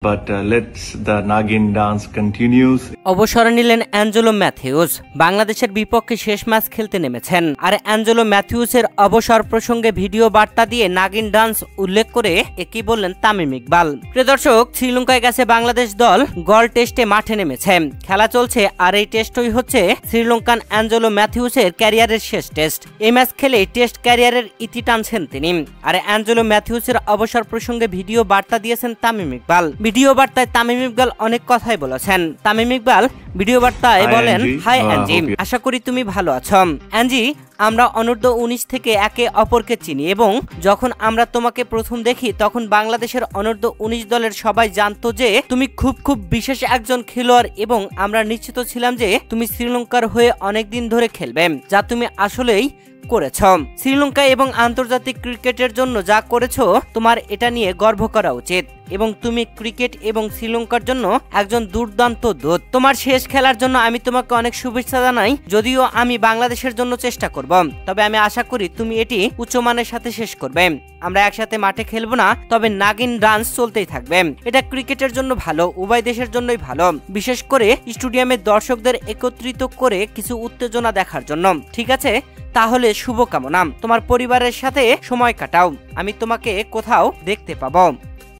But let's the Nagin dance continues. অবসর নিলেন Angelo Matthews. বাংলাদেশের বিপক্ষে শেষ ম্যাচ খেলতে নেমেছেন। আর অ্যাঞ্জেলো ম্যাথিউসের অবসর প্রসঙ্গে ভিডিও বার্তা দিয়ে নাগিন ডান্স উল্লেখ করে একই বললেন তামিম ইকবাল। প্রিয় দর্শক, শ্রীলঙ্কায় গেছে বাংলাদেশ দল, গল টেস্টে মাঠে নেমেছে, খেলা চলছে। আর এই টেস্টই হচ্ছে শ্রীলঙ্কান অ্যাঞ্জেলো ম্যাথিউসের ক্যারিয়ারের শেষ টেস্ট। এই ম্যাচ খেলে টেস্ট ক্যারিয়ারের ইতি টানছেন তিনি। আর অ্যাঞ্জেলো ম্যাথিউসের অবসর প্রসঙ্গে ভিডিও বার্তা দিয়েছেন তামিম ইকবাল। ভিডিও বার্তায় তামিম ইকবাল অনেক কথাই বলেছেন। তামিম ইকবাল ভিডিও বার্তায় বলেন, হাই অ্যাঞ্জি, আশা করি তুমি ভালো আছো। অ্যাঞ্জি, আমরা অনূর্ধ্ব 19 থেকে একে অপরকে চিনি এবং যখন আমরা তোমাকে প্রথম দেখি তখন বাংলাদেশের অনূর্ধ্ব 19 দলের সবাই জানতো যে তুমি খুব বিশেষ একজন খেলোয়াড় এবং আমরা নিশ্চিত ছিলাম যে তুমি শ্রীলঙ্কার হয়ে অনেকদিন ধরে খেলবে, যা তুমি আসলেই করেছ। শ্রীলঙ্কা এবং আন্তর্জাতিক ক্রিকেটের জন্য যা করেছো তোমার এটা নিয়ে গর্ব করা উচিত এবং তুমি ক্রিকেট এবং শ্রীলঙ্কার জন্য একজন দুর্দান্ত দূত। তোমার শেষ খেলার জন্য আমি তোমাকে অনেক শুভেচ্ছা জানাই। যদিও আমি বাংলাদেশের জন্য চেষ্টা করব, তবে আমি আশা করি তুমি এটি উচ্চমানের সাথে শেষ করবে। আমরা একসাথে মাঠে খেলবো না, তবে নাগিন ডান্স চলতেই থাকবে। এটা ক্রিকেটের জন্য ভালো, উভয় দেশের জন্যই ভালো, বিশেষ করে স্টেডিয়ামের দর্শকদের একত্রিত করে কিছু উত্তেজনা দেখার জন্য। ঠিক আছে, তাহলে শুভকামনা। তোমার পরিবারের সাথে সময় কাটাও, আমি তোমাকে কোথাও দেখতে পাবো।